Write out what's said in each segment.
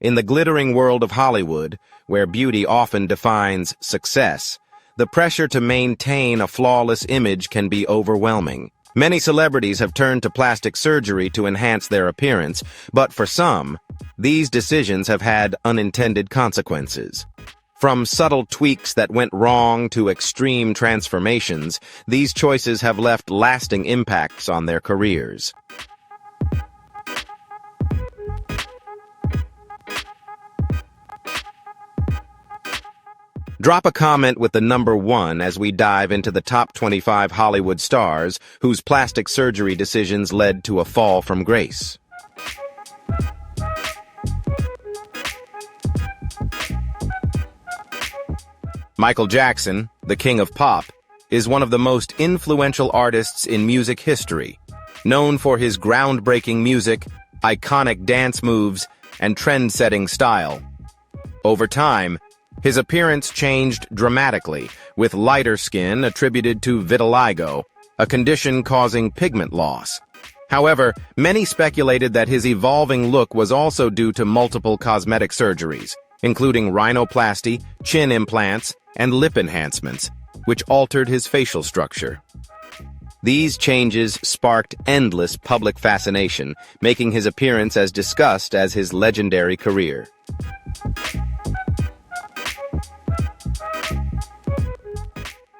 In the glittering world of Hollywood, where beauty often defines success, the pressure to maintain a flawless image can be overwhelming. Many celebrities have turned to plastic surgery to enhance their appearance, but for some, these decisions have had unintended consequences. From subtle tweaks that went wrong to extreme transformations, these choices have left lasting impacts on their careers. Drop a comment with the number 1 as we dive into the top 25 Hollywood stars whose plastic surgery decisions led to a fall from grace. Michael Jackson, the king of pop, is one of the most influential artists in music history, known for his groundbreaking music, iconic dance moves, and trend-setting style. Over time, his appearance changed dramatically, with lighter skin attributed to vitiligo, a condition causing pigment loss. However, many speculated that his evolving look was also due to multiple cosmetic surgeries, including rhinoplasty, chin implants, and lip enhancements, which altered his facial structure. These changes sparked endless public fascination, making his appearance as discussed as his legendary career.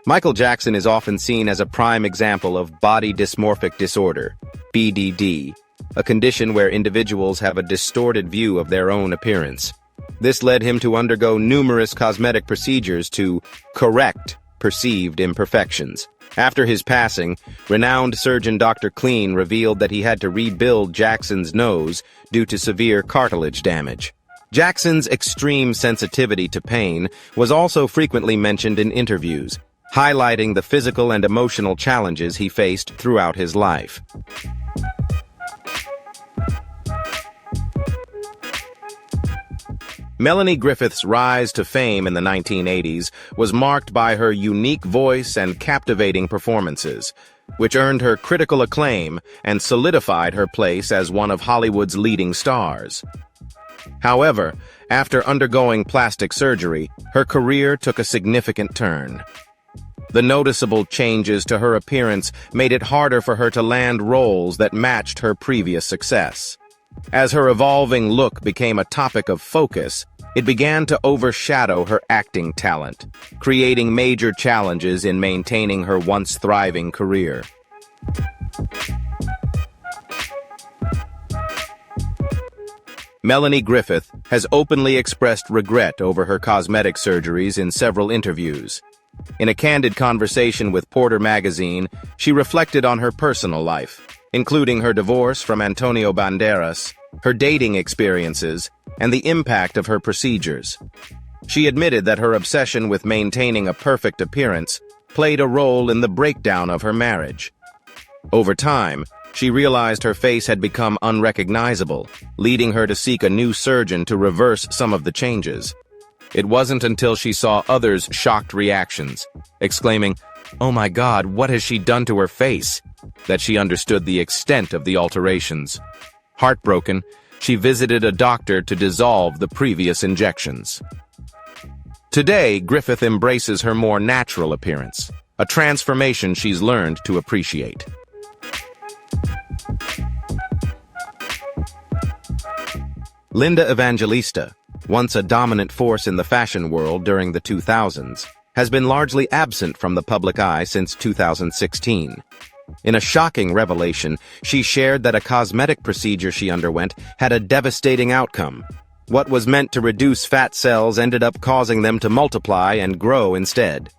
Michael Jackson is often seen as a prime example of body dysmorphic disorder, BDD, a condition where individuals have a distorted view of their own appearance. This led him to undergo numerous cosmetic procedures to correct perceived imperfections. After his passing, renowned surgeon Dr. Clean revealed that he had to rebuild Jackson's nose due to severe cartilage damage. Jackson's extreme sensitivity to pain was also frequently mentioned in interviews, highlighting the physical and emotional challenges he faced throughout his life. Melanie Griffith's rise to fame in the 1980s was marked by her unique voice and captivating performances, which earned her critical acclaim and solidified her place as one of Hollywood's leading stars. However, after undergoing plastic surgery, her career took a significant turn. The noticeable changes to her appearance made it harder for her to land roles that matched her previous success. As her evolving look became a topic of focus, it began to overshadow her acting talent, creating major challenges in maintaining her once thriving career. Melanie Griffith has openly expressed regret over her cosmetic surgeries in several interviews. In a candid conversation with Porter magazine, she reflected on her personal life, including her divorce from Antonio Banderas, her dating experiences, and the impact of her procedures. She admitted that her obsession with maintaining a perfect appearance played a role in the breakdown of her marriage. Over time, she realized her face had become unrecognizable, leading her to seek a new surgeon to reverse some of the changes. It wasn't until she saw others' shocked reactions, exclaiming, "Oh my God, what has she done to her face?" that she understood the extent of the alterations. Heartbroken, she visited a doctor to dissolve the previous injections. Today, Griffith embraces her more natural appearance, a transformation she's learned to appreciate. Linda Evangelista, once a dominant force in the fashion world during the 2000s, has been largely absent from the public eye since 2016. In a shocking revelation, she shared that a cosmetic procedure she underwent had a devastating outcome. What was meant to reduce fat cells ended up causing them to multiply and grow instead.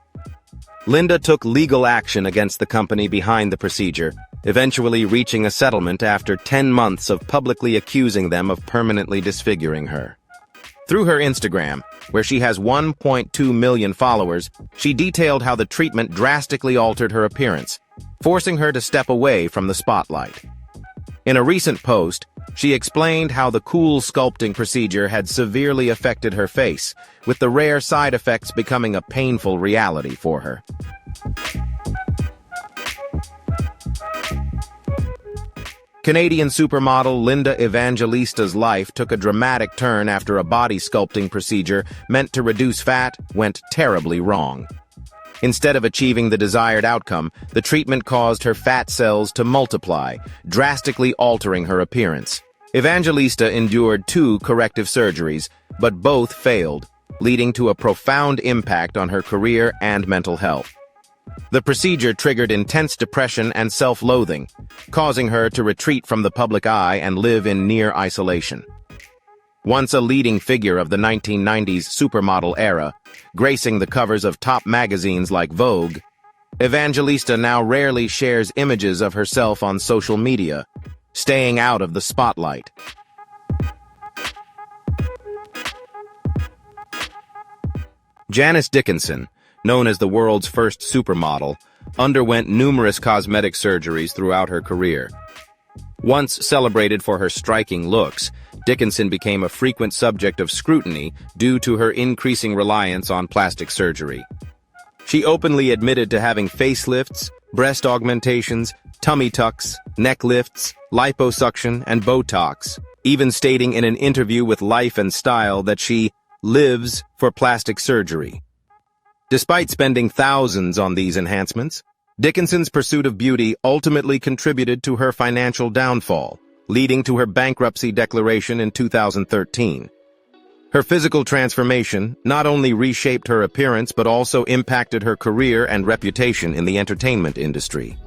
Linda took legal action against the company behind the procedure, eventually reaching a settlement after 10 months of publicly accusing them of permanently disfiguring her. Through her Instagram, where she has 1.2 million followers, she detailed how the treatment drastically altered her appearance, forcing her to step away from the spotlight. In a recent post, she explained how the cool sculpting procedure had severely affected her face, with the rare side effects becoming a painful reality for her. Canadian supermodel Linda Evangelista's life took a dramatic turn after a body sculpting procedure meant to reduce fat went terribly wrong. Instead of achieving the desired outcome, the treatment caused her fat cells to multiply, drastically altering her appearance. Evangelista endured 2 corrective surgeries, but both failed, leading to a profound impact on her career and mental health. The procedure triggered intense depression and self-loathing, causing her to retreat from the public eye and live in near isolation. Once a leading figure of the 1990s supermodel era, gracing the covers of top magazines like Vogue, Evangelista now rarely shares images of herself on social media, staying out of the spotlight. Janice Dickinson, known as the world's first supermodel, underwent numerous cosmetic surgeries throughout her career. Once celebrated for her striking looks, Dickinson became a frequent subject of scrutiny due to her increasing reliance on plastic surgery. She openly admitted to having facelifts, breast augmentations, tummy tucks, neck lifts, liposuction, and Botox, even stating in an interview with Life and Style that she lives for plastic surgery. Despite spending thousands on these enhancements, Dickinson's pursuit of beauty ultimately contributed to her financial downfall, leading to her bankruptcy declaration in 2013. Her physical transformation not only reshaped her appearance but also impacted her career and reputation in the entertainment industry.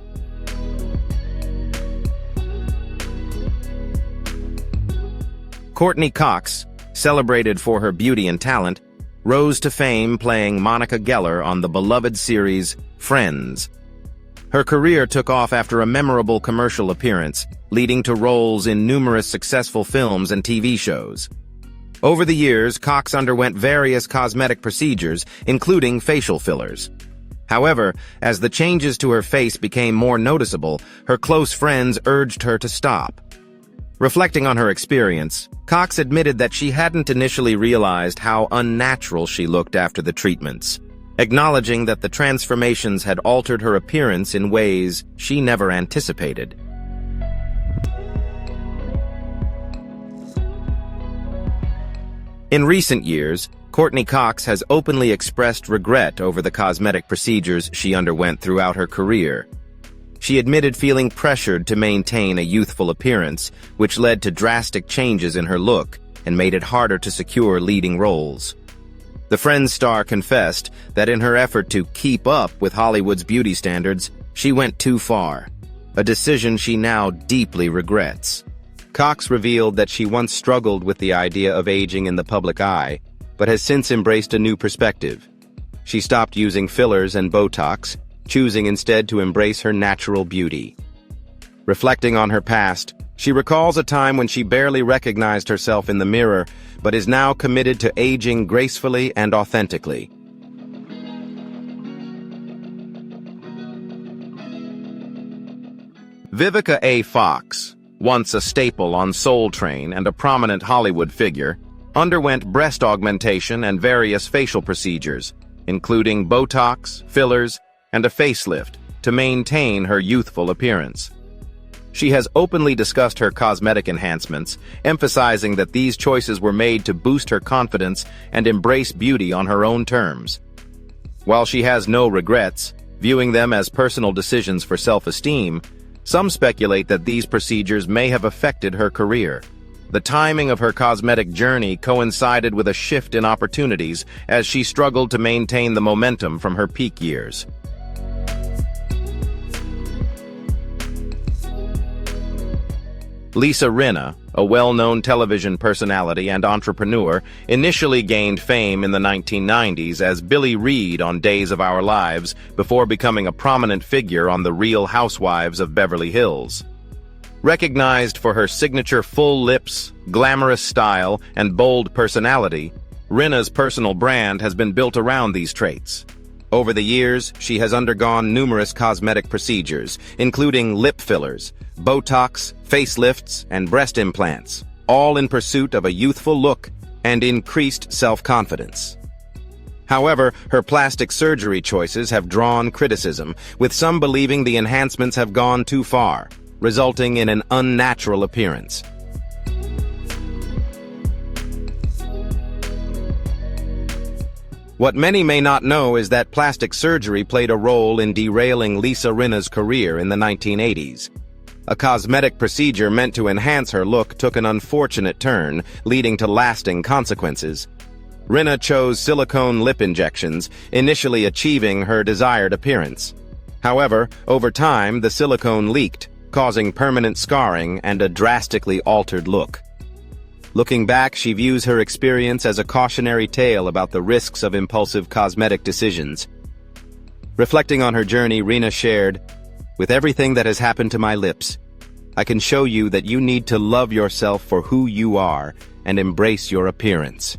Courtney Cox, celebrated for her beauty and talent, rose to fame playing Monica Geller on the beloved series Friends. Her career took off after a memorable commercial appearance, leading to roles in numerous successful films and TV shows. Over the years, Cox underwent various cosmetic procedures, including facial fillers. However, as the changes to her face became more noticeable, her close friends urged her to stop. Reflecting on her experience, Cox admitted that she hadn't initially realized how unnatural she looked after the treatments, acknowledging that the transformations had altered her appearance in ways she never anticipated. In recent years, Courtney Cox has openly expressed regret over the cosmetic procedures she underwent throughout her career. She admitted feeling pressured to maintain a youthful appearance, which led to drastic changes in her look and made it harder to secure leading roles. The Friends star confessed that in her effort to keep up with Hollywood's beauty standards, she went too far, a decision she now deeply regrets. Cox revealed that she once struggled with the idea of aging in the public eye, but has since embraced a new perspective. She stopped using fillers and Botox, choosing instead to embrace her natural beauty. Reflecting on her past, she recalls a time when she barely recognized herself in the mirror, but is now committed to aging gracefully and authentically. Vivica A. Fox, once a staple on Soul Train and a prominent Hollywood figure, underwent breast augmentation and various facial procedures, including Botox, fillers, and a facelift to maintain her youthful appearance. She has openly discussed her cosmetic enhancements, emphasizing that these choices were made to boost her confidence and embrace beauty on her own terms. While she has no regrets, viewing them as personal decisions for self-esteem, some speculate that these procedures may have affected her career. The timing of her cosmetic journey coincided with a shift in opportunities as she struggled to maintain the momentum from her peak years. Lisa Rinna, a well-known television personality and entrepreneur, initially gained fame in the 1990s as Billy Reid on Days of Our Lives before becoming a prominent figure on The Real Housewives of Beverly Hills. Recognized for her signature full lips, glamorous style, and bold personality, Rinna's personal brand has been built around these traits. Over the years, she has undergone numerous cosmetic procedures, including lip fillers, Botox, facelifts, and breast implants, all in pursuit of a youthful look and increased self-confidence. However, her plastic surgery choices have drawn criticism, with some believing the enhancements have gone too far. resulting in an unnatural appearance. What many may not know is that plastic surgery played a role in derailing Lisa Rinna's career in the 1980s. A cosmetic procedure meant to enhance her look took an unfortunate turn, leading to lasting consequences. Rinna chose silicone lip injections, initially achieving her desired appearance. However, over time, the silicone leaked, causing permanent scarring and a drastically altered look. Looking back, she views her experience as a cautionary tale about the risks of impulsive cosmetic decisions. Reflecting on her journey, Rinna shared, "With everything that has happened to my lips, I can show you that you need to love yourself for who you are and embrace your appearance."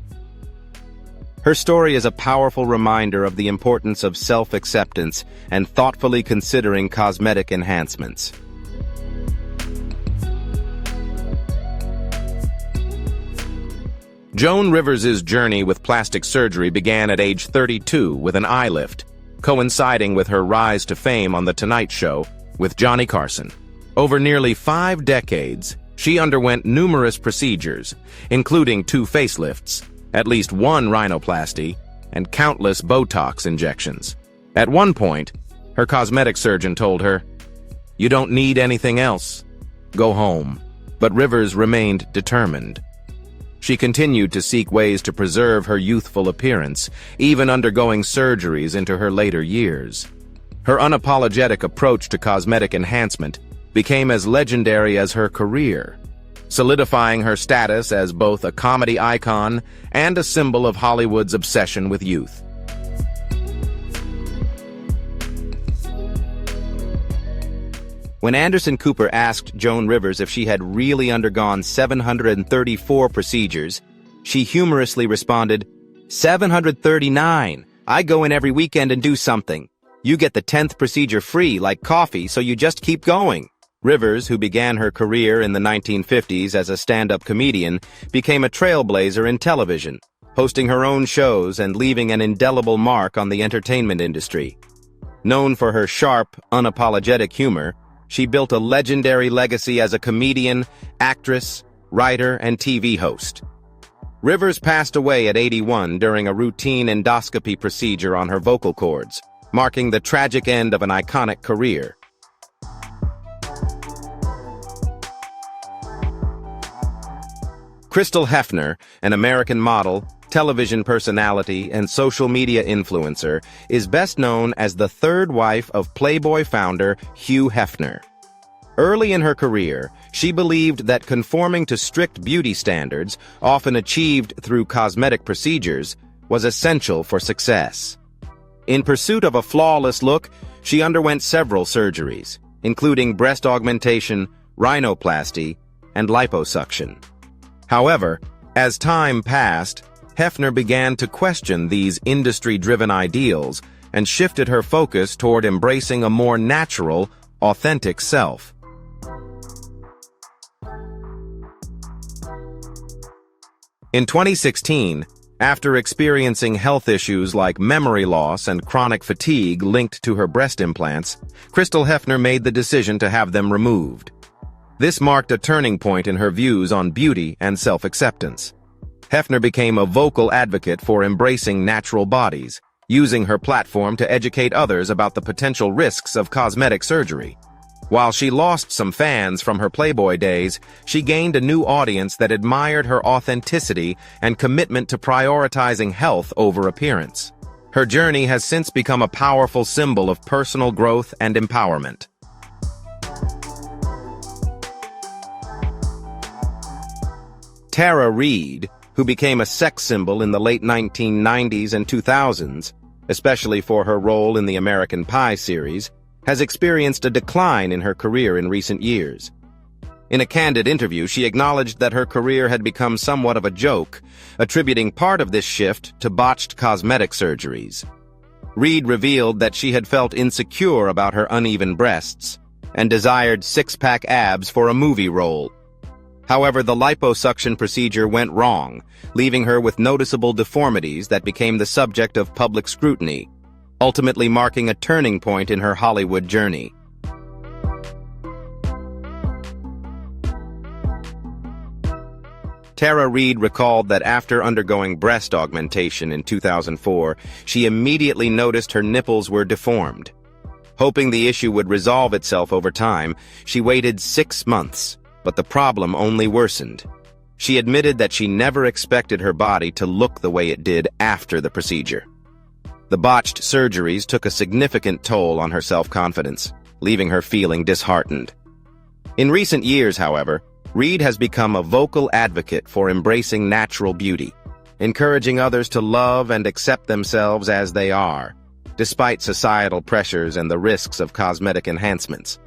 Her story is a powerful reminder of the importance of self-acceptance and thoughtfully considering cosmetic enhancements. Joan Rivers' journey with plastic surgery began at age 32 with an eye lift, coinciding with her rise to fame on The Tonight Show with Johnny Carson. Over nearly 5 decades, she underwent numerous procedures, including 2 facelifts, at least 1 rhinoplasty, and countless Botox injections. At one point, her cosmetic surgeon told her, "You don't need anything else. Go home." But Rivers remained determined. She continued to seek ways to preserve her youthful appearance, even undergoing surgeries into her later years. Her unapologetic approach to cosmetic enhancement became as legendary as her career, solidifying her status as both a comedy icon and a symbol of Hollywood's obsession with youth. When Anderson Cooper asked Joan Rivers if she had really undergone 734 procedures, she humorously responded, "739. I go in every weekend and do something. You get the 10th procedure free, like coffee, so you just keep going." Rivers, who began her career in the 1950s as a stand-up comedian, became a trailblazer in television, hosting her own shows and leaving an indelible mark on the entertainment industry. Known for her sharp, unapologetic humor, she built a legendary legacy as a comedian, actress, writer, and TV host. Rivers passed away at 81 during a routine endoscopy procedure on her vocal cords, marking the tragic end of an iconic career. Crystal Hefner, an American model, television personality, and social media influencer, is best known as the 3rd wife of Playboy founder Hugh Hefner. Early in her career, she believed that conforming to strict beauty standards, often achieved through cosmetic procedures, was essential for success. In pursuit of a flawless look, she underwent several surgeries, including breast augmentation, rhinoplasty, and liposuction. However, as time passed, Hefner began to question these industry-driven ideals and shifted her focus toward embracing a more natural, authentic self. In 2016, after experiencing health issues like memory loss and chronic fatigue linked to her breast implants, Crystal Hefner made the decision to have them removed. This marked a turning point in her views on beauty and self-acceptance. Hefner became a vocal advocate for embracing natural bodies, using her platform to educate others about the potential risks of cosmetic surgery. While she lost some fans from her Playboy days, she gained a new audience that admired her authenticity and commitment to prioritizing health over appearance. Her journey has since become a powerful symbol of personal growth and empowerment. Tara Reid, who became a sex symbol in the late 1990s and 2000s, especially for her role in the American Pie series, has experienced a decline in her career in recent years. In a candid interview, she acknowledged that her career had become somewhat of a joke, attributing part of this shift to botched cosmetic surgeries. Reid revealed that she had felt insecure about her uneven breasts and desired six-pack abs for a movie role. However, the liposuction procedure went wrong, leaving her with noticeable deformities that became the subject of public scrutiny, ultimately marking a turning point in her Hollywood journey. Tara Reid recalled that after undergoing breast augmentation in 2004, she immediately noticed her nipples were deformed. Hoping the issue would resolve itself over time, she waited 6 months, but the problem only worsened. She admitted that she never expected her body to look the way it did after the procedure. The botched surgeries took a significant toll on her self-confidence, leaving her feeling disheartened. In recent years, however, Reid has become a vocal advocate for embracing natural beauty, encouraging others to love and accept themselves as they are, despite societal pressures and the risks of cosmetic enhancements.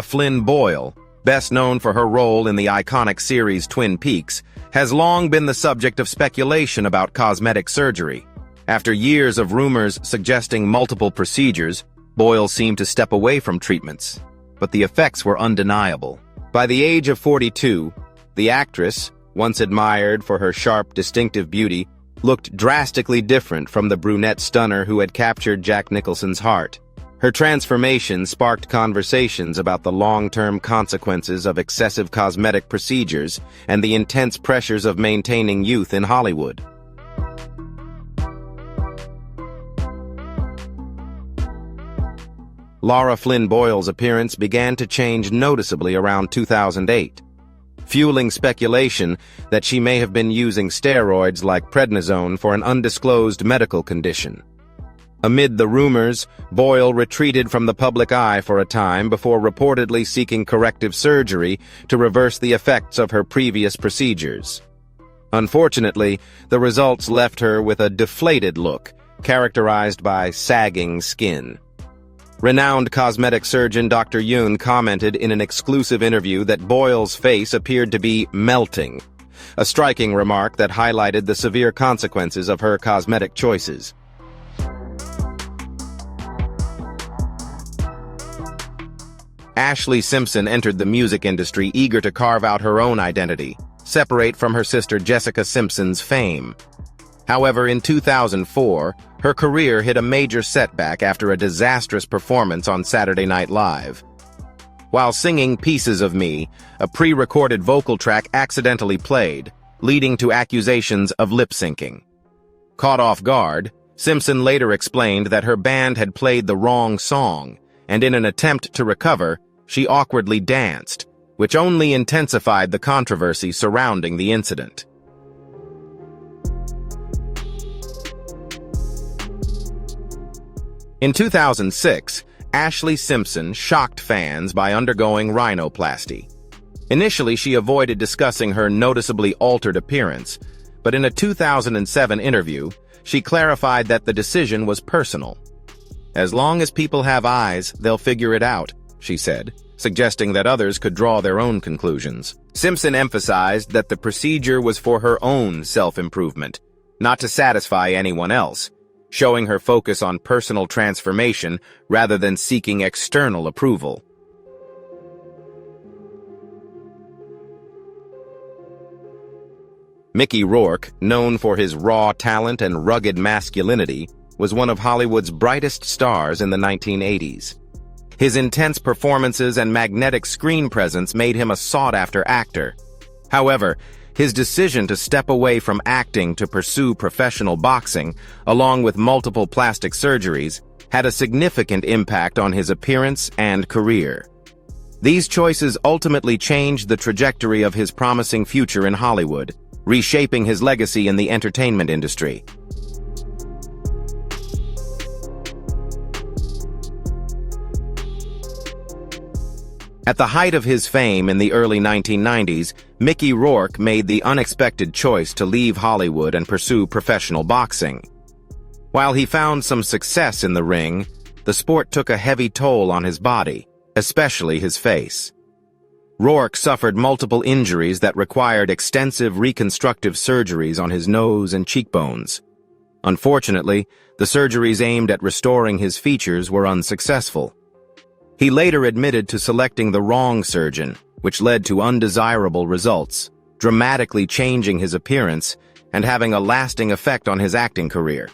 Flynn Boyle, best known for her role in the iconic series Twin Peaks, has long been the subject of speculation about cosmetic surgery. After years of rumors suggesting multiple procedures, Boyle seemed to step away from treatments, but the effects were undeniable. By the age of 42, the actress, once admired for her sharp, distinctive beauty, looked drastically different from the brunette stunner who had captured Jack Nicholson's heart. Her transformation sparked conversations about the long-term consequences of excessive cosmetic procedures and the intense pressures of maintaining youth in Hollywood. Flynn Boyle's appearance began to change noticeably around 2008, fueling speculation that she may have been using steroids like prednisone for an undisclosed medical condition. Amid the rumors, Boyle retreated from the public eye for a time before reportedly seeking corrective surgery to reverse the effects of her previous procedures. Unfortunately, the results left her with a deflated look, characterized by sagging skin. Renowned cosmetic surgeon Dr. Ewing commented in an exclusive interview that Boyle's face appeared to be melting, a striking remark that highlighted the severe consequences of her cosmetic choices. Ashlee Simpson entered the music industry eager to carve out her own identity, separate from her sister Jessica Simpson's fame. However, in 2004, her career hit a major setback after a disastrous performance on Saturday Night Live. While singing Pieces of Me, a pre-recorded vocal track accidentally played, leading to accusations of lip-syncing. Caught off guard, Simpson later explained that her band had played the wrong song, and in an attempt to recover, she awkwardly danced, which only intensified the controversy surrounding the incident. In 2006, Ashlee Simpson shocked fans by undergoing rhinoplasty. Initially, she avoided discussing her noticeably altered appearance, but in a 2007 interview, she clarified that the decision was personal. "As long as people have eyes, they'll figure it out," she said, suggesting that others could draw their own conclusions. Simpson emphasized that the procedure was for her own self-improvement, not to satisfy anyone else, showing her focus on personal transformation rather than seeking external approval. Mickey Rourke, known for his raw talent and rugged masculinity, was one of Hollywood's brightest stars in the 1980s. His intense performances and magnetic screen presence made him a sought-after actor. However, his decision to step away from acting to pursue professional boxing, along with multiple plastic surgeries, had a significant impact on his appearance and career. These choices ultimately changed the trajectory of his promising future in Hollywood, reshaping his legacy in the entertainment industry. At the height of his fame in the early 1990s, Mickey Rourke made the unexpected choice to leave Hollywood and pursue professional boxing. While he found some success in the ring, the sport took a heavy toll on his body, especially his face. Rourke suffered multiple injuries that required extensive reconstructive surgeries on his nose and cheekbones. Unfortunately, the surgeries aimed at restoring his features were unsuccessful. He later admitted to selecting the wrong surgeon, which led to undesirable results, dramatically changing his appearance and having a lasting effect on his acting career.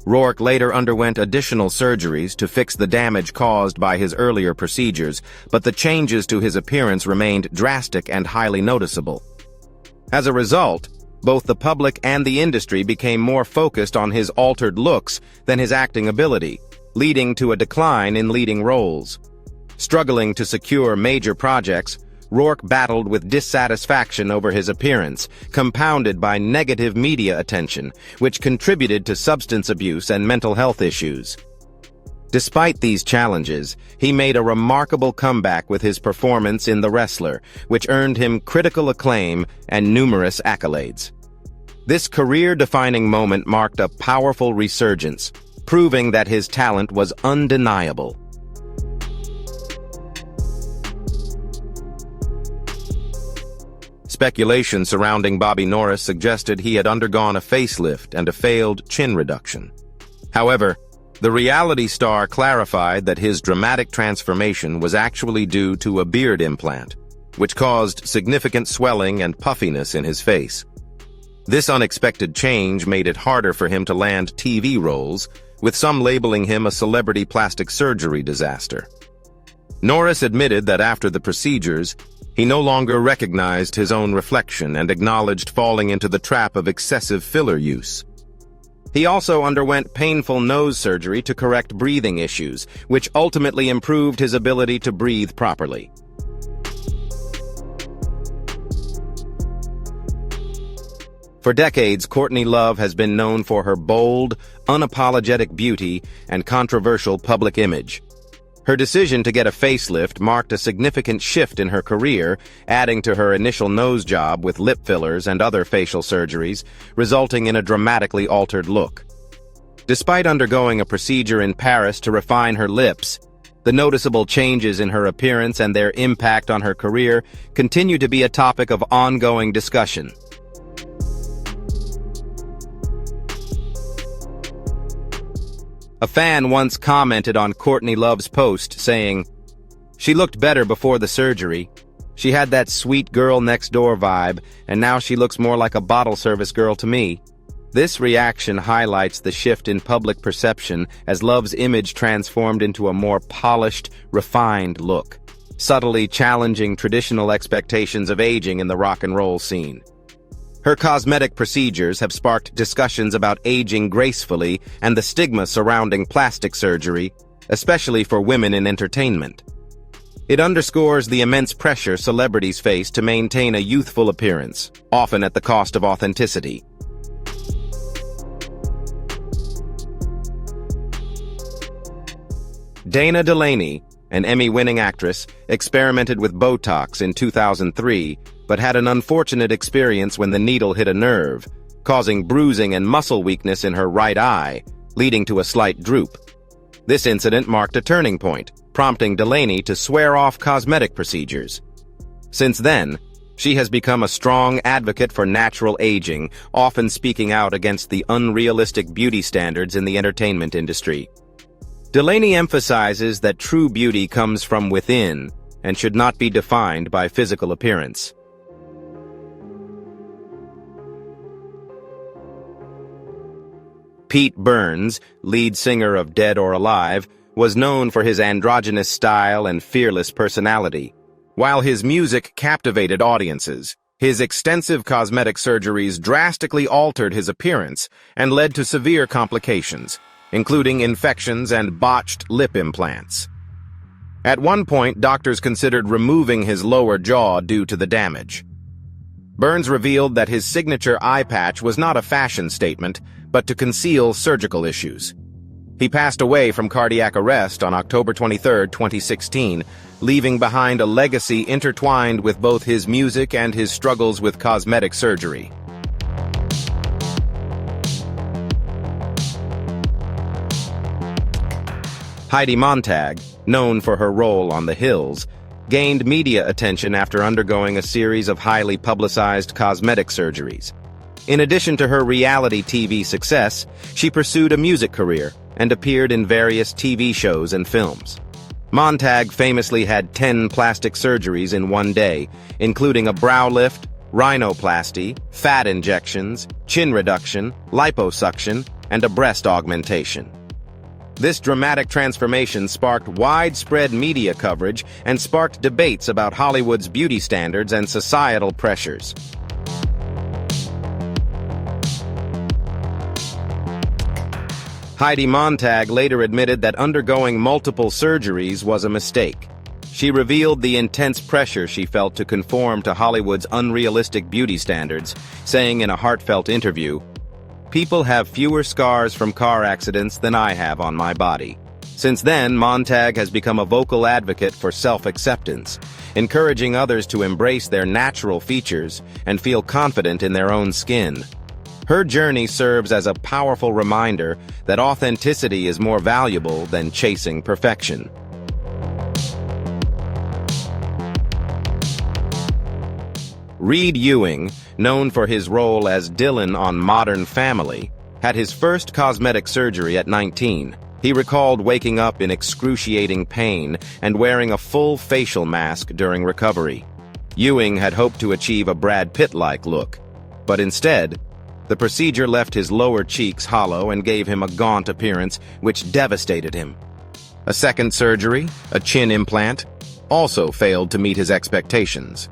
Rourke later underwent additional surgeries to fix the damage caused by his earlier procedures, but the changes to his appearance remained drastic and highly noticeable. As a result, both the public and the industry became more focused on his altered looks than his acting ability, leading to a decline in leading roles. Struggling to secure major projects, Rourke battled with dissatisfaction over his appearance, compounded by negative media attention, which contributed to substance abuse and mental health issues. Despite these challenges, he made a remarkable comeback with his performance in The Wrestler, which earned him critical acclaim and numerous accolades. This career-defining moment marked a powerful resurgence, proving that his talent was undeniable. Speculation surrounding Bobby Norris suggested he had undergone a facelift and a failed chin reduction. However, the reality star clarified that his dramatic transformation was actually due to a beard implant, which caused significant swelling and puffiness in his face. This unexpected change made it harder for him to land TV roles, with some labeling him a celebrity plastic surgery disaster. Norris admitted that after the procedures, he no longer recognized his own reflection and acknowledged falling into the trap of excessive filler use. He also underwent painful nose surgery to correct breathing issues, which ultimately improved his ability to breathe properly. For decades, Courtney Love has been known for her bold, unapologetic beauty and controversial public image. Her decision to get a facelift marked a significant shift in her career, adding to her initial nose job with lip fillers and other facial surgeries, resulting in a dramatically altered look. Despite undergoing a procedure in Paris to refine her lips, the noticeable changes in her appearance and their impact on her career continue to be a topic of ongoing discussion. A fan once commented on Courtney Love's post, saying, "She looked better before the surgery. She had that sweet girl next door vibe, and now she looks more like a bottle service girl to me." This reaction highlights the shift in public perception as Love's image transformed into a more polished, refined look, subtly challenging traditional expectations of aging in the rock and roll scene. Her cosmetic procedures have sparked discussions about aging gracefully and the stigma surrounding plastic surgery, especially for women in entertainment. It underscores the immense pressure celebrities face to maintain a youthful appearance, often at the cost of authenticity. Dana Delaney, an Emmy-winning actress, experimented with Botox in 2003, but had an unfortunate experience when the needle hit a nerve, causing bruising and muscle weakness in her right eye, leading to a slight droop. This incident marked a turning point, prompting Delaney to swear off cosmetic procedures. Since then, she has become a strong advocate for natural aging, often speaking out against the unrealistic beauty standards in the entertainment industry. Delaney emphasizes that true beauty comes from within and should not be defined by physical appearance. Pete Burns, lead singer of Dead or Alive, was known for his androgynous style and fearless personality. While his music captivated audiences, his extensive cosmetic surgeries drastically altered his appearance and led to severe complications, including infections and botched lip implants. At one point, doctors considered removing his lower jaw due to the damage. Burns revealed that his signature eye patch was not a fashion statement, but to conceal surgical issues. He passed away from cardiac arrest on October 23, 2016, leaving behind a legacy intertwined with both his music and his struggles with cosmetic surgery. Heidi Montag, known for her role on The Hills, gained media attention after undergoing a series of highly publicized cosmetic surgeries. In addition to her reality TV success, she pursued a music career and appeared in various TV shows and films. Montag famously had 10 plastic surgeries in one day, including a brow lift, rhinoplasty, fat injections, chin reduction, liposuction, and a breast augmentation. This dramatic transformation sparked widespread media coverage and sparked debates about Hollywood's beauty standards and societal pressures. Heidi Montag later admitted that undergoing multiple surgeries was a mistake. She revealed the intense pressure she felt to conform to Hollywood's unrealistic beauty standards, saying in a heartfelt interview, "People have fewer scars from car accidents than I have on my body." Since then, Montag has become a vocal advocate for self-acceptance, encouraging others to embrace their natural features and feel confident in their own skin. Her journey serves as a powerful reminder that authenticity is more valuable than chasing perfection. Reid Ewing, known for his role as Dylan on Modern Family, had his first cosmetic surgery at 19. He recalled waking up in excruciating pain and wearing a full facial mask during recovery. Ewing had hoped to achieve a Brad Pitt-like look, but instead, the procedure left his lower cheeks hollow and gave him a gaunt appearance, which devastated him. A second surgery, a chin implant, also failed to meet his expectations.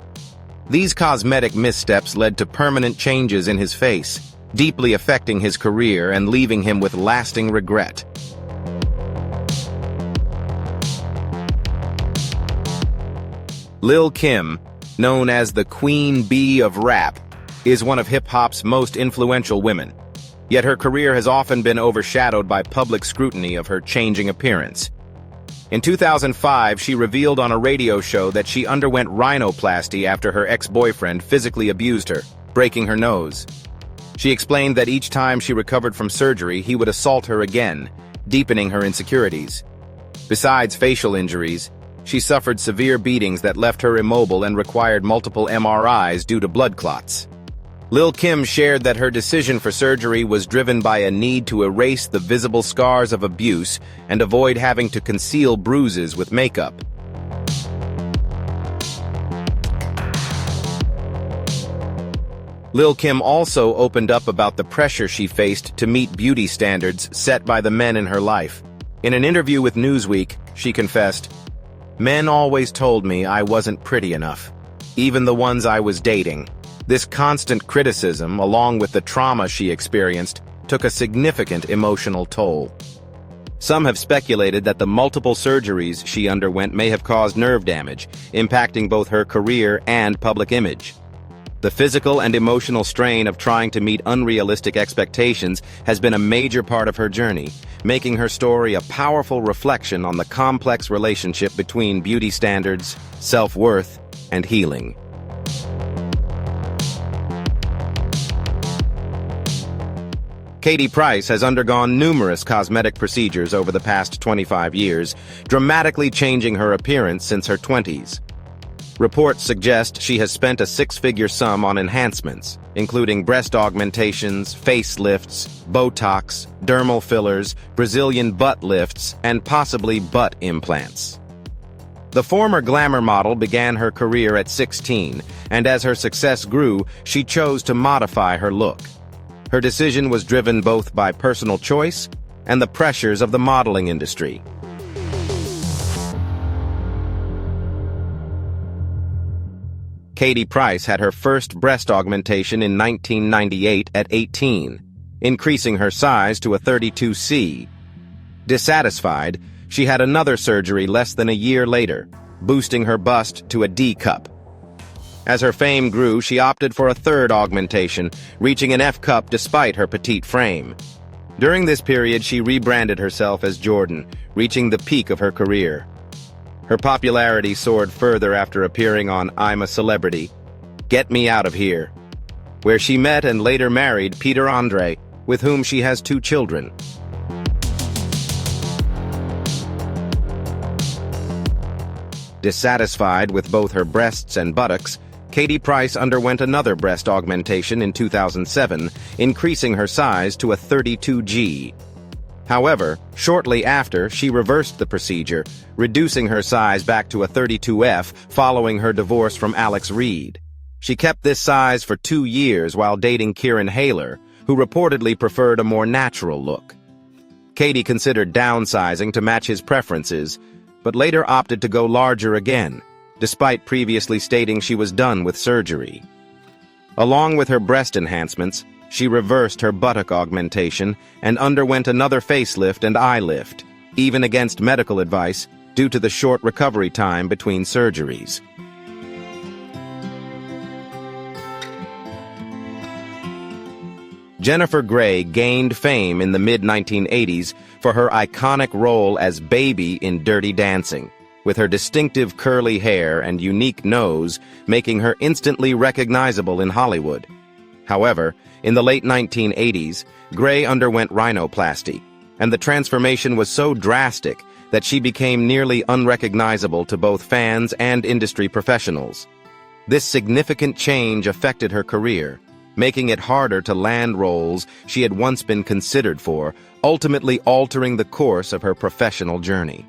These cosmetic missteps led to permanent changes in his face, deeply affecting his career and leaving him with lasting regret. Lil Kim, known as the Queen Bee of Rap, is one of hip-hop's most influential women. Yet her career has often been overshadowed by public scrutiny of her changing appearance. In 2005, she revealed on a radio show that she underwent rhinoplasty after her ex-boyfriend physically abused her, breaking her nose. She explained that each time she recovered from surgery, he would assault her again, deepening her insecurities. Besides facial injuries, she suffered severe beatings that left her immobile and required multiple MRIs due to blood clots. Lil Kim shared that her decision for surgery was driven by a need to erase the visible scars of abuse and avoid having to conceal bruises with makeup. Lil Kim also opened up about the pressure she faced to meet beauty standards set by the men in her life. In an interview with Newsweek, she confessed, "Men always told me I wasn't pretty enough, even the ones I was dating." This constant criticism, along with the trauma she experienced, took a significant emotional toll. Some have speculated that the multiple surgeries she underwent may have caused nerve damage, impacting both her career and public image. The physical and emotional strain of trying to meet unrealistic expectations has been a major part of her journey, making her story a powerful reflection on the complex relationship between beauty standards, self-worth, and healing. Katie Price has undergone numerous cosmetic procedures over the past 25 years, dramatically changing her appearance since her 20s. Reports suggest she has spent a six-figure sum on enhancements, including breast augmentations, facelifts, Botox, dermal fillers, Brazilian butt lifts, and possibly butt implants. The former glamour model began her career at 16, and as her success grew, she chose to modify her look. Her decision was driven both by personal choice and the pressures of the modeling industry. Katie Price had her first breast augmentation in 1998 at 18, increasing her size to a 32C. Dissatisfied, she had another surgery less than a year later, boosting her bust to a D-cup. As her fame grew, she opted for a third augmentation, reaching an F-cup despite her petite frame. During this period, she rebranded herself as Jordan, reaching the peak of her career. Her popularity soared further after appearing on I'm a Celebrity, Get Me Out of Here, where she met and later married Peter Andre, with whom she has 2 children. Dissatisfied with both her breasts and buttocks, Katie Price underwent another breast augmentation in 2007, increasing her size to a 32G. However, shortly after, she reversed the procedure, reducing her size back to a 32F following her divorce from Reid. She kept this size for 2 years while dating Kieran Hayler, who reportedly preferred a more natural look. Katie considered downsizing to match his preferences, but later opted to go larger again, despite previously stating she was done with surgery. Along with her breast enhancements, she reversed her buttock augmentation and underwent another facelift and eye lift, even against medical advice due to the short recovery time between surgeries. Jennifer Grey gained fame in the mid-1980s for her iconic role as Baby in Dirty Dancing, with her distinctive curly hair and unique nose making her instantly recognizable in Hollywood. However, in the late 1980s, Grey underwent rhinoplasty, and the transformation was so drastic that she became nearly unrecognizable to both fans and industry professionals. This significant change affected her career, making it harder to land roles she had once been considered for, ultimately altering the course of her professional journey.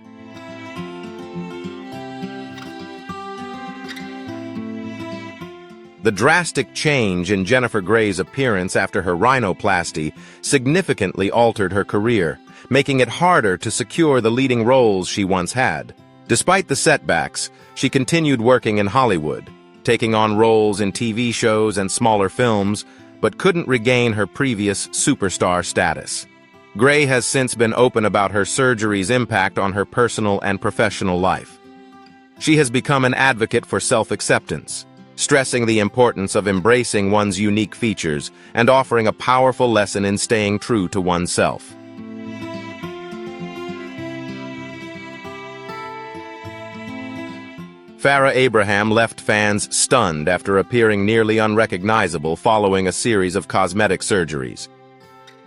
The drastic change in Jennifer Grey's appearance after her rhinoplasty significantly altered her career, making it harder to secure the leading roles she once had. Despite the setbacks, she continued working in Hollywood, taking on roles in TV shows and smaller films, but couldn't regain her previous superstar status. Grey has since been open about her surgery's impact on her personal and professional life. She has become an advocate for self-acceptance, stressing the importance of embracing one's unique features and offering a powerful lesson in staying true to oneself. Farrah Abraham left fans stunned after appearing nearly unrecognizable following a series of cosmetic surgeries.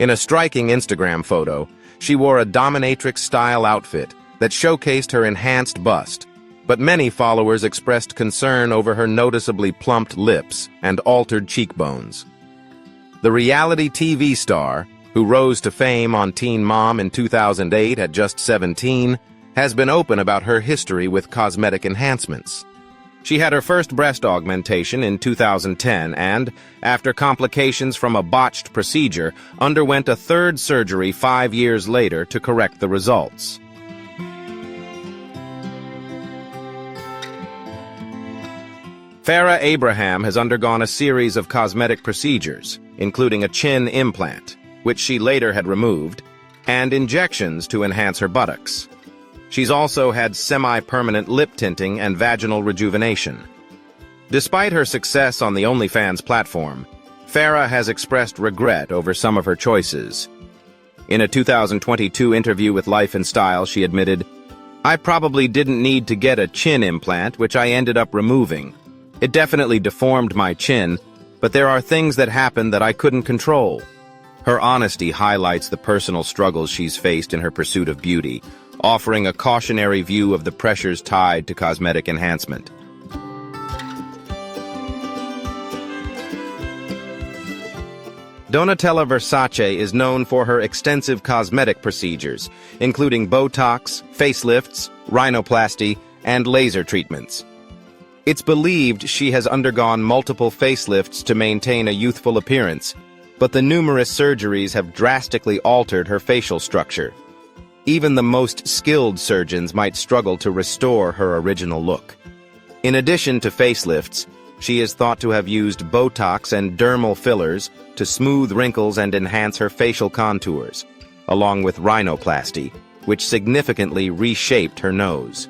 In a striking Instagram photo, she wore a dominatrix-style outfit that showcased her enhanced bust, but many followers expressed concern over her noticeably plumped lips and altered cheekbones. The reality TV star, who rose to fame on Teen Mom in 2008 at just 17, has been open about her history with cosmetic enhancements. She had her first breast augmentation in 2010 and, after complications from a botched procedure, underwent a third surgery 5 years later to correct the results. Farrah Abraham has undergone a series of cosmetic procedures, including a chin implant, which she later had removed, and injections to enhance her buttocks. She's also had semi-permanent lip tinting and vaginal rejuvenation. Despite her success on the OnlyFans platform, Farrah has expressed regret over some of her choices. In a 2022 interview with Life and Style, she admitted, "I probably didn't need to get a chin implant, which I ended up removing. It definitely deformed my chin, but there are things that happened that I couldn't control." Her honesty highlights the personal struggles she's faced in her pursuit of beauty, offering a cautionary view of the pressures tied to cosmetic enhancement. Donatella Versace is known for her extensive cosmetic procedures, including Botox, facelifts, rhinoplasty, and laser treatments. It's believed she has undergone multiple facelifts to maintain a youthful appearance, but the numerous surgeries have drastically altered her facial structure. Even the most skilled surgeons might struggle to restore her original look. In addition to facelifts, she is thought to have used Botox and dermal fillers to smooth wrinkles and enhance her facial contours, along with rhinoplasty, which significantly reshaped her nose.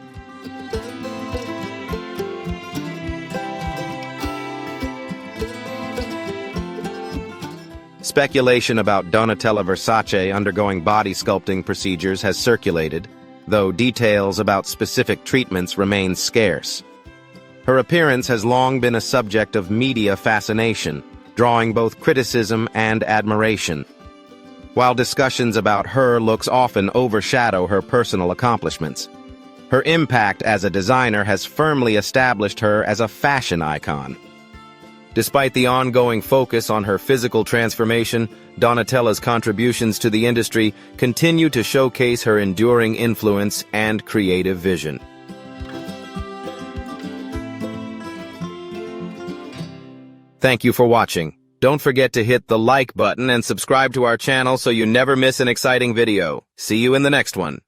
Speculation about Donatella Versace undergoing body sculpting procedures has circulated, though details about specific treatments remain scarce. Her appearance has long been a subject of media fascination, drawing both criticism and admiration. While discussions about her looks often overshadow her personal accomplishments, her impact as a designer has firmly established her as a fashion icon. Despite the ongoing focus on her physical transformation, Donatella's contributions to the industry continue to showcase her enduring influence and creative vision. Thank you for watching. Don't forget to hit the like button and subscribe to our channel so you never miss an exciting video. See you in the next one.